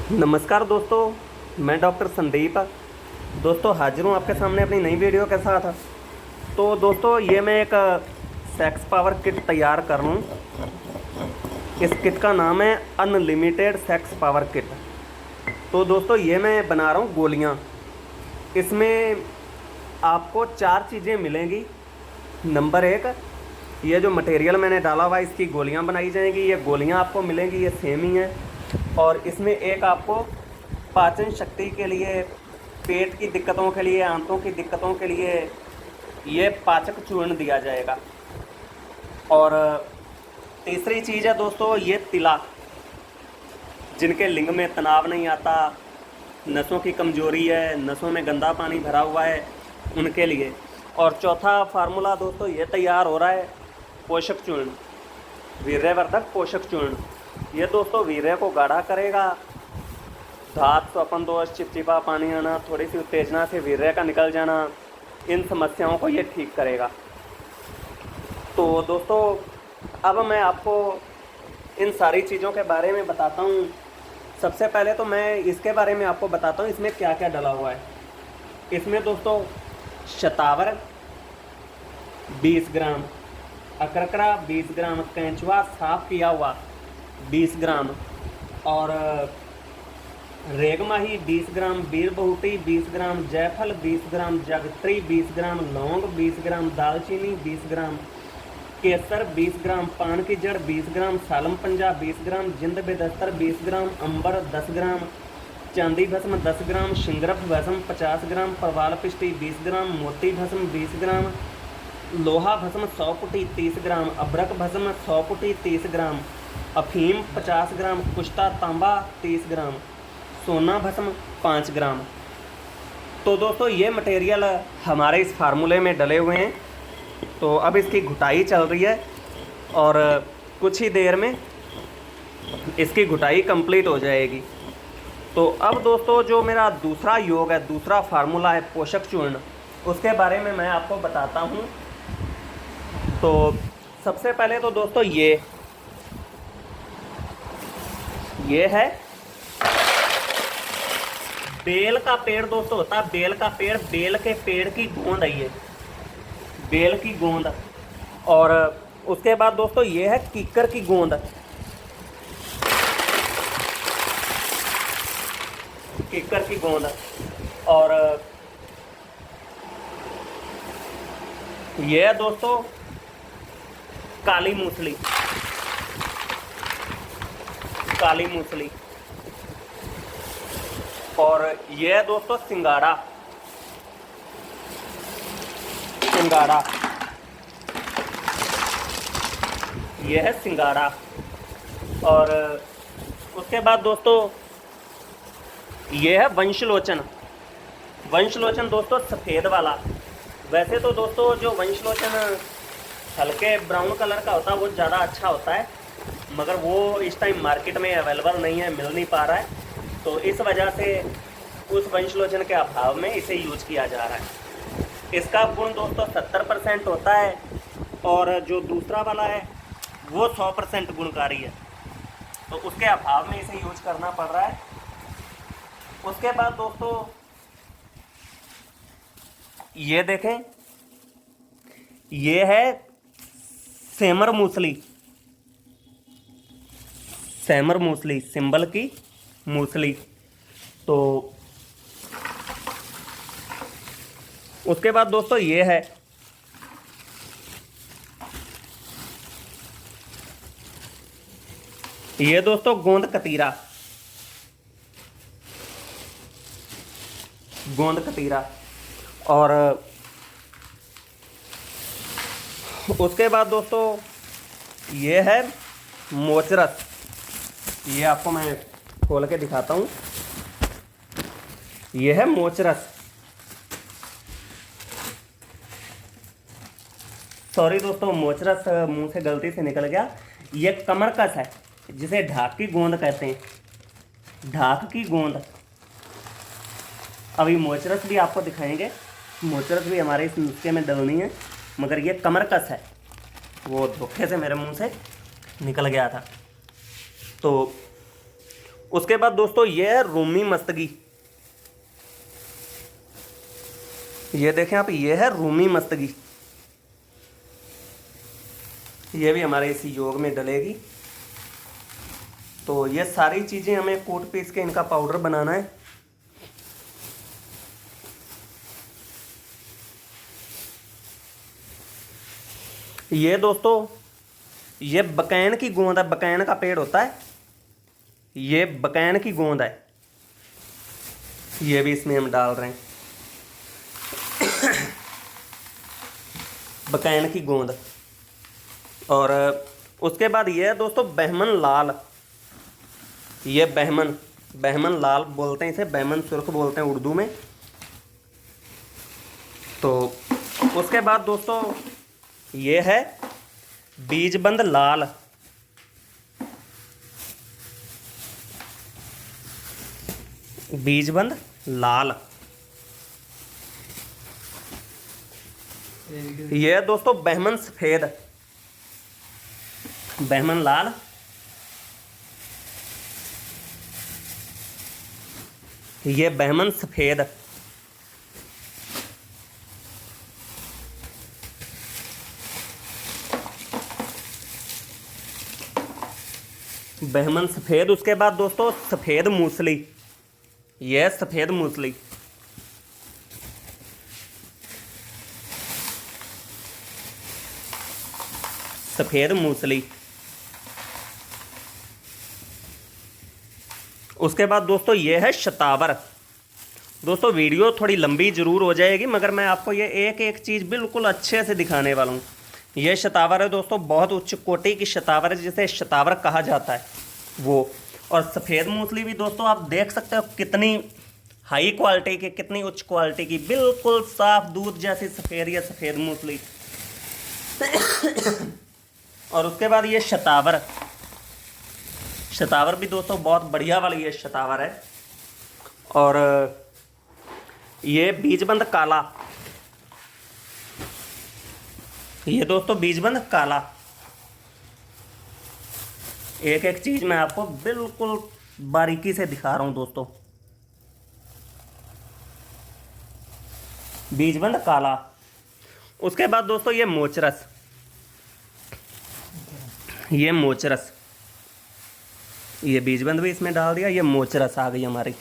नमस्कार दोस्तों, मैं डॉक्टर संदीप। दोस्तों हाजिर हूँ आपके सामने अपनी नई वीडियो के साथ। तो दोस्तों ये मैं एक सेक्स पावर किट तैयार कर रहा हूँ। इस किट का नाम है अनलिमिटेड सेक्स पावर किट। तो दोस्तों ये मैं बना रहा हूँ गोलियाँ। इसमें आपको 4 चीज़ें मिलेंगी। नंबर 1, ये जो मटेरियल मैंने डाला हुआ है इसकी गोलियाँ बनाई जाएंगी। ये गोलियाँ आपको मिलेंगी, ये सेम ही हैं। और इसमें एक आपको पाचन शक्ति के लिए, पेट की दिक्कतों के लिए, आंतों की दिक्कतों के लिए ये पाचक चूर्ण दिया जाएगा। और तीसरी चीज़ है दोस्तों ये तिला, जिनके लिंग में तनाव नहीं आता, नसों की कमजोरी है, नसों में गंदा पानी भरा हुआ है, उनके लिए। और चौथा फार्मूला दोस्तों ये तैयार हो रहा है पोषक चूर्ण, वीर्यवर्धक पोषक चूर्ण। ये दोस्तों वीर्य को गाढ़ा करेगा, धात स्वपन दोष, चिपचिपा पानी आना, थोड़ी सी उत्तेजना से वीर्य का निकल जाना, इन समस्याओं को ये ठीक करेगा। तो दोस्तों अब मैं आपको इन सारी चीज़ों के बारे में बताता हूँ। सबसे पहले तो मैं इसके बारे में आपको बताता हूँ इसमें क्या क्या डला हुआ है। इसमें दोस्तों शतावर 20 ग्राम, अकरकरा 20 ग्राम, कैंचुआ साफ किया हुआ 20 ग्राम, और रेगमाही 20 ग्राम, बीर बहुटी 20 ग्राम, जायफल 20 ग्राम, जगत्री 20 ग्राम, लौंग 20 ग्राम, दालचीनी 20 ग्राम, केसर 20 ग्राम, पान की जड़ 20 ग्राम, सालम पंजा 20 ग्राम, जिंद बेदस्तर 20 ग्राम, अंबर 10 ग्राम, चांदी भस्म 10 ग्राम, शिंगरफ भस्म 50 ग्राम, परवाल पिष्टी 20 ग्राम, मोती भस्म 20 ग्राम, लोहा भस्म 100 पुटी 30 ग्राम, अभ्रक भस्म 100 पुटी 30 ग्राम, अफीम 50 ग्राम, कुश्ता तांबा 30 ग्राम, सोना भस्म 5 ग्राम। तो दोस्तों ये मटेरियल हमारे इस फार्मूले में डले हुए हैं। तो अब इसकी घुटाई चल रही है और कुछ ही देर में इसकी घुटाई कंप्लीट हो जाएगी। तो अब दोस्तों जो मेरा दूसरा योग है, दूसरा फार्मूला है पोषक चूर्ण, उसके बारे में मैं आपको बताता हूँ। तो सबसे पहले तो दोस्तों ये है बेल का पेड़। दोस्तों होता है बेल का पेड़, बेल के पेड़ की गोंद है ये, बेल की गोंद। और उसके बाद दोस्तों ये है कीकर की गोंद, कीकर की गोंद। और ये है दोस्तों काली मूसली, काली मूसली। और ये है दोस्तों सिंगाड़ा, सिंगाड़ा, ये है सिंगाड़ा। और उसके बाद दोस्तों ये है वंशलोचन। वंशलोचन दोस्तों सफ़ेद वाला। वैसे तो दोस्तों जो वंशलोचन हल्के ब्राउन कलर का होता है वो ज़्यादा अच्छा होता है, मगर वो इस टाइम मार्केट में अवेलेबल नहीं है, मिल नहीं पा रहा है। तो इस वजह से उस वंशलोचन के अभाव में इसे यूज किया जा रहा है। इसका गुण दोस्तों 70% होता है और जो दूसरा वाला है वो 100% गुणकारी है, तो उसके अभाव में इसे यूज करना पड़ रहा है। उसके बाद दोस्तों ये देखें, ये है सेमर मूसली, सेमर मूसली, सिंबल की मूसली। तो उसके बाद दोस्तों ये है ये दोस्तों गोंद कतीरा, गोंद कतीरा। और उसके बाद दोस्तों ये है मोचरस। ये आपको मैं खोल के दिखाता हूँ। ये है मोचरस, सॉरी दोस्तों मोचरस मुंह से गलती से निकल गया। ये कमरकस है, जिसे ढाक की गोंद कहते हैं, ढाक की गोंद। अभी मोचरस भी आपको दिखाएंगे, मोचरस भी हमारे इस नुस्खे में डलनी है, मगर ये कमरकस है, वो धोखे से मेरे मुंह से निकल गया था। तो उसके बाद दोस्तों ये है रूमी मस्तगी। ये देखें आप, ये है रूमी मस्तगी। ये भी हमारे इसी योग में डलेगी। तो ये सारी चीज़ें हमें कूट पीस के इनका पाउडर बनाना है। ये दोस्तों ये बकैन की गोंद है, बकैन का पेड़ होता है, ये बकैन की गोंद है। ये भी इसमें हम डाल रहे हैं, बकैन की गोंद। और उसके बाद ये है दोस्तों बहमन लाल। ये बहमन लाल बोलते हैं इसे, बहमन सुर्ख बोलते हैं उर्दू में। तो उसके बाद दोस्तों ये है बीजबंद लाल। बीजबंद लाल। ये है दोस्तों बहमन सफेद। बहमन लाल, ये बहमन सफेद। बहमन सफेद। उसके बाद दोस्तों सफेद मूसली। यह सफेद मूसली। सफेद मूसली। उसके बाद दोस्तों ये है शतावर। दोस्तों वीडियो थोड़ी लंबी ज़रूर हो जाएगी, मगर मैं आपको ये एक एक चीज़ बिल्कुल अच्छे से दिखाने वाला हूँ। ये शतावर है दोस्तों, बहुत उच्च कोटि की शतावर है, जिसे शतावर कहा जाता है वो। और सफ़ेद मूसली भी दोस्तों आप देख सकते हो कितनी हाई क्वालिटी की, कितनी उच्च क्वालिटी की, बिल्कुल साफ दूध जैसी सफ़ेद, ये सफ़ेद मूसली। और उसके बाद ये शतावर। शतावर भी दोस्तों बहुत बढ़िया वाली ये शतावर है। और ये बीजबंद काला। ये दोस्तों बीजबंद काला। एक एक चीज़ मैं आपको बिल्कुल बारीकी से दिखा रहा हूं दोस्तों। बीजबंद काला। उसके बाद दोस्तों ये मोचरस। ये मोचरस, ये बीजबंद भी इसमें डाल दिया। ये मोचरस आ गई हमारी।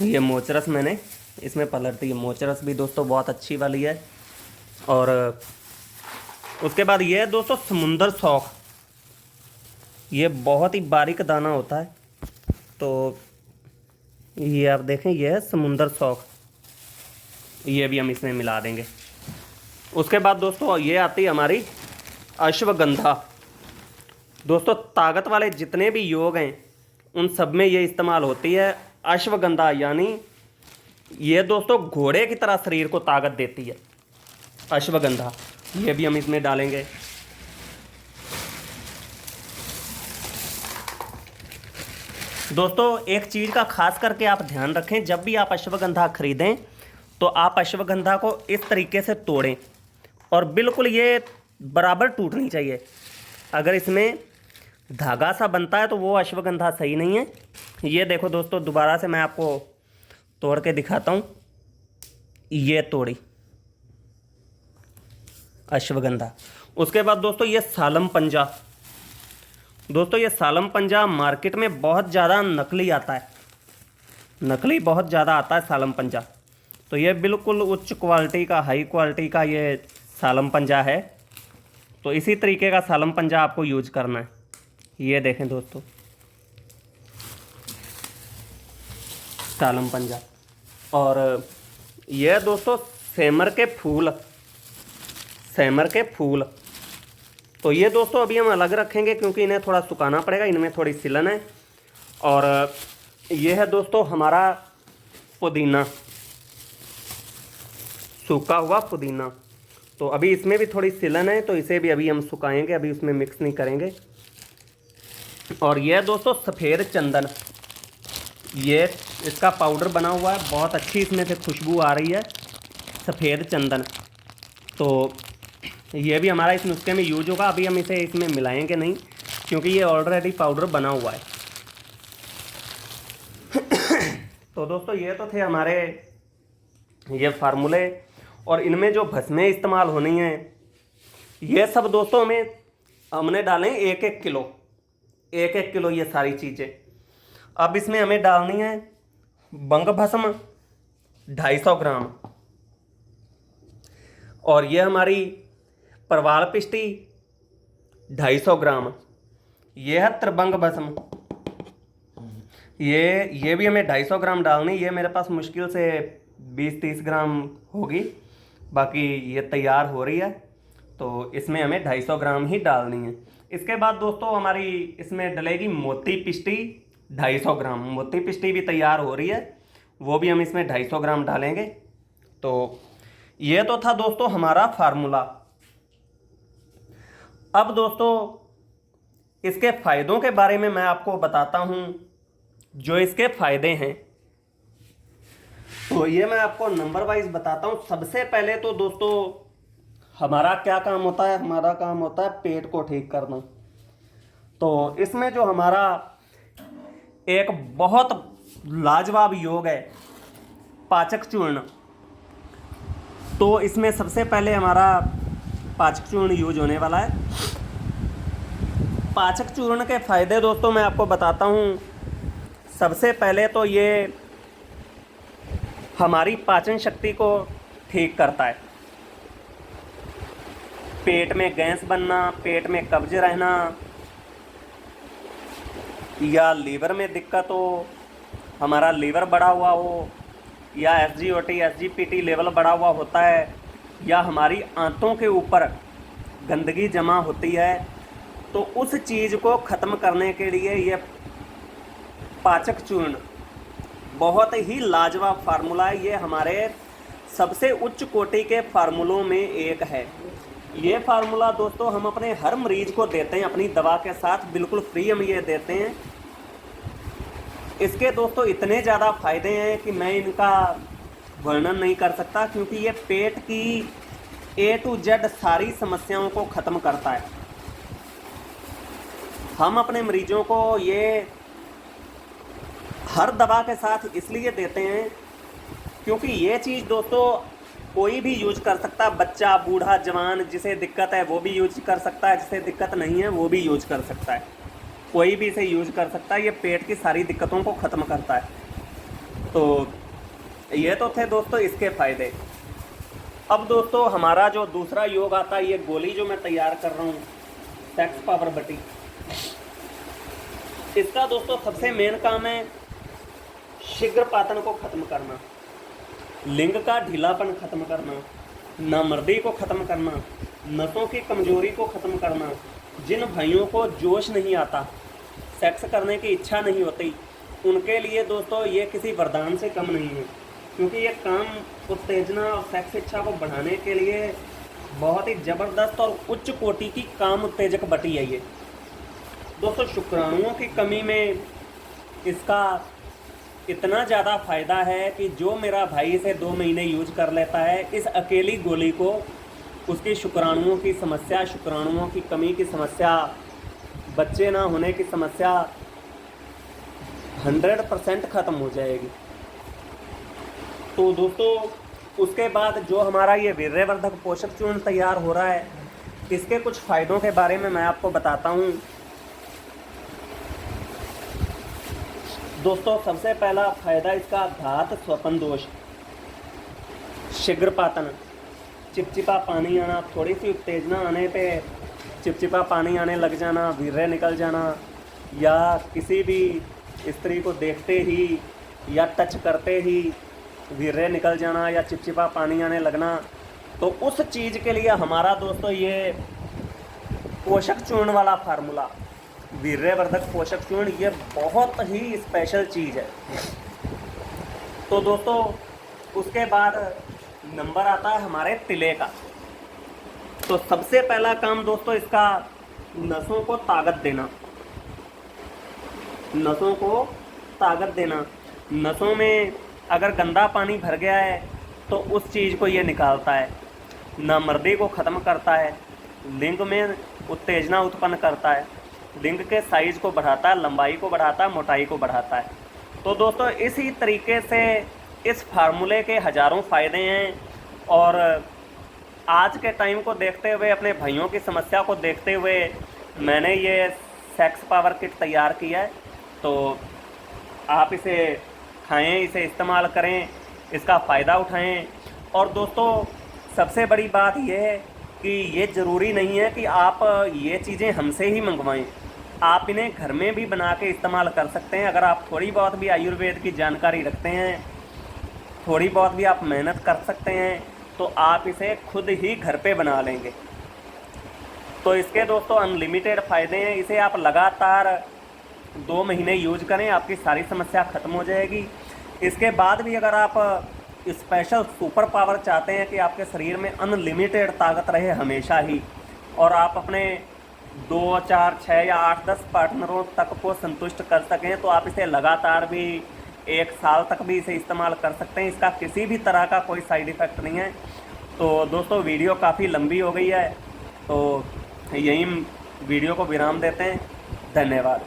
ये मोचरस मैंने इसमें पलट दी। मोचरस भी दोस्तों बहुत अच्छी वाली है। और उसके बाद ये है दोस्तों समुंदर सौख। ये बहुत ही बारीक दाना होता है। तो ये आप देखें, ये है समुंदर सौख। ये भी हम इसमें मिला देंगे। उसके बाद दोस्तों ये आती है हमारी अश्वगंधा। दोस्तों ताकत वाले जितने भी योग हैं उन सब में ये इस्तेमाल होती है अश्वगंधा। यानी ये दोस्तों घोड़े की तरह शरीर को ताकत देती है अश्वगंधा। ये भी हम इसमें डालेंगे। दोस्तों एक चीज़ का खास करके आप ध्यान रखें, जब भी आप अश्वगंधा खरीदें तो आप अश्वगंधा को इस तरीके से तोड़ें और बिल्कुल ये बराबर टूटनी चाहिए। अगर इसमें धागा सा बनता है तो वो अश्वगंधा सही नहीं है। ये देखो दोस्तों, दोबारा से मैं आपको तोड़ के दिखाता हूँ। ये तोड़ी अश्वगंधा। उसके बाद दोस्तों ये सालम पंजा। दोस्तों ये सालम पंजा मार्केट में बहुत ज़्यादा नकली आता है, नकली बहुत ज़्यादा आता है सालम पंजा। तो ये बिल्कुल उच्च क्वालिटी का, हाई क्वालिटी का ये सालम पंजा है। तो इसी तरीके का सालम पंजा आपको यूज करना है। ये देखें दोस्तों सालम पंजा। और ये दोस्तों सेमर के फूल। सेमर के फूल। तो ये दोस्तों अभी हम अलग रखेंगे क्योंकि इन्हें थोड़ा सुखाना पड़ेगा, इनमें थोड़ी सिलन है। और ये है दोस्तों हमारा पुदीना, सूखा हुआ पुदीना। तो अभी इसमें भी थोड़ी सिलन है, तो इसे भी अभी हम सुखाएंगे, अभी उसमें मिक्स नहीं करेंगे। और ये दोस्तों सफ़ेद चंदन। ये इसका पाउडर बना हुआ है, बहुत अच्छी इसमें से खुशबू आ रही है, सफ़ेद चंदन। तो ये भी हमारा इस नुस्खे में यूज होगा। अभी हम इसे इसमें मिलाएंगे नहीं, क्योंकि ये ऑलरेडी पाउडर बना हुआ है। तो दोस्तों ये तो थे हमारे ये फार्मूले, और इनमें जो भस्में इस्तेमाल होनी हैं ये सब दोस्तों में हमने डालें 1-1 किलो, 1-1 किलो ये सारी चीज़ें। अब इसमें हमें डालनी है बंग भस्म 250 ग्राम, और ये हमारी परवाल पिष्टी 250 ग्राम, ये है त्रिभंग भस्म, ये भी हमें 250 ग्राम डालनी। ये मेरे पास मुश्किल से 20-30 ग्राम होगी, बाकी ये तैयार हो रही है, तो इसमें हमें 250 ग्राम ही डालनी है। इसके बाद दोस्तों हमारी इसमें डलेगी मोती पिष्टी 250 ग्राम, मोती पिष्टी भी तैयार हो रही है, वो भी हम इसमें 250 ग्राम डालेंगे। तो ये तो था दोस्तों हमारा फार्मूला। अब दोस्तों इसके फ़ायदों के बारे में मैं आपको बताता हूँ, जो इसके फ़ायदे हैं तो ये मैं आपको नंबर वाइज बताता हूँ। सबसे पहले तो दोस्तों हमारा क्या काम होता है, हमारा काम होता है पेट को ठीक करना। तो इसमें जो हमारा एक बहुत लाजवाब योग है पाचक चूर्ण, तो इसमें सबसे पहले हमारा पाचक चूर्ण यूज होने वाला है। पाचक चूर्ण के फ़ायदे दोस्तों मैं आपको बताता हूँ। सबसे पहले तो ये हमारी पाचन शक्ति को ठीक करता है। पेट में गैस बनना, पेट में कब्ज रहना, या लीवर में दिक्कत हो, हमारा लीवर बढ़ा हुआ हो, या SGOT SGPT लेवल बढ़ा हुआ होता है, या हमारी आंतों के ऊपर गंदगी जमा होती है, तो उस चीज़ को ख़त्म करने के लिए ये पाचक चूर्ण बहुत ही लाजवाब फार्मूला है। ये हमारे सबसे उच्च कोटि के फार्मूलों में एक है। ये फार्मूला दोस्तों हम अपने हर मरीज को देते हैं, अपनी दवा के साथ बिल्कुल फ्री हम ये देते हैं। इसके दोस्तों इतने ज़्यादा फ़ायदे हैं कि मैं इनका वर्णन नहीं कर सकता, क्योंकि ये पेट की A to Z सारी समस्याओं को ख़त्म करता है। हम अपने मरीजों को ये हर दवा के साथ इसलिए देते हैं क्योंकि ये चीज़ दोस्तों कोई भी यूज कर सकता है, बच्चा, बूढ़ा, जवान, जिसे दिक्कत है वो भी यूज कर सकता है, जिसे दिक्कत नहीं है वो भी यूज कर सकता है, कोई भी इसे यूज कर सकता है। ये पेट की सारी दिक्कतों को ख़त्म करता है। तो ये तो थे दोस्तों इसके फ़ायदे। अब दोस्तों हमारा जो दूसरा योग आता है, ये गोली जो मैं तैयार कर रहा हूँ सेक्स पावर बटी, इसका दोस्तों सबसे मेन काम है शीघ्र पातन को ख़त्म करना, लिंग का ढीलापन ख़त्म करना, नामर्दी को ख़त्म करना, नसों की कमजोरी को ख़त्म करना। जिन भाइयों को जोश नहीं आता, सेक्स करने की इच्छा नहीं होती, उनके लिए दोस्तों ये किसी वरदान से कम नहीं है, क्योंकि ये काम उत्तेजना और सेक्स इच्छा को बढ़ाने के लिए बहुत ही ज़बरदस्त और उच्च कोटि की काम उत्तेजक बटी है ये दोस्तों। शुक्राणुओं की कमी में इसका इतना ज़्यादा फ़ायदा है कि जो मेरा भाई इसे 2 महीने यूज कर लेता है, इस अकेली गोली को, उसकी शुक्राणुओं की समस्या, शुक्राणुओं की कमी की समस्या, बच्चे ना होने की समस्या 100% ख़त्म हो जाएगी। तो दोस्तों उसके बाद जो हमारा ये वीर्यवर्धक पोषक चूर्ण तैयार हो रहा है, इसके कुछ फ़ायदों के बारे में मैं आपको बताता हूँ। दोस्तों सबसे पहला फ़ायदा इसका घात स्वपन दोष, शीघ्र पातन, चिपचिपा पानी आना, थोड़ी सी उत्तेजना आने पे चिपचिपा पानी आने लग जाना, वीर्य निकल जाना, या किसी भी स्त्री को देखते ही या टच करते ही वीर्य निकल जाना या चिपचिपा पानी आने लगना, तो उस चीज़ के लिए हमारा दोस्तों ये पोषक चूर्ण वाला फार्मूला, वीर्यवर्धक पोषक चूर्ण, ये बहुत ही स्पेशल चीज़ है। तो दोस्तों उसके बाद नंबर आता है हमारे तिले का। तो सबसे पहला काम दोस्तों इसका नसों को ताकत देना, नसों को ताकत देना। नसों में अगर गंदा पानी भर गया है तो उस चीज़ को ये निकालता है, नामर्दी को ख़त्म करता है, लिंग में उत्तेजना उत्पन्न करता है, लिंग के साइज़ को बढ़ाता है, लंबाई को बढ़ाता है, मोटाई को बढ़ाता है। तो दोस्तों इसी तरीके से इस फार्मूले के हज़ारों फ़ायदे हैं। और आज के टाइम को देखते हुए, अपने भाइयों की समस्या को देखते हुए मैंने ये सेक्स पावर किट तैयार किया है। तो आप इसे खाएं, इसे इस्तेमाल करें, इसका फ़ायदा उठाएं। और दोस्तों सबसे बड़ी बात यह है कि ये ज़रूरी नहीं है कि आप ये चीज़ें हमसे ही मंगवाएं, आप इन्हें घर में भी बना के इस्तेमाल कर सकते हैं। अगर आप थोड़ी बहुत भी आयुर्वेद की जानकारी रखते हैं, थोड़ी बहुत भी आप मेहनत कर सकते हैं, तो आप इसे खुद ही घर पे बना लेंगे। तो इसके दोस्तों अनलिमिटेड फ़ायदे हैं। इसे आप लगातार 2 महीने यूज करें, आपकी सारी समस्या ख़त्म हो जाएगी। इसके बाद भी अगर आप स्पेशल सुपर पावर चाहते हैं कि आपके शरीर में अनलिमिटेड ताकत रहे हमेशा ही, और आप अपने 2, 4, 6 या 8, 10 पार्टनरों तक को संतुष्ट कर सकें, तो आप इसे लगातार भी 1 साल तक भी इसे इस्तेमाल कर सकते हैं। इसका किसी भी तरह का कोई साइड इफ़ेक्ट नहीं है। तो दोस्तों वीडियो काफ़ी लंबी हो गई है, तो यहीं वीडियो को विराम देते हैं। धन्यवाद।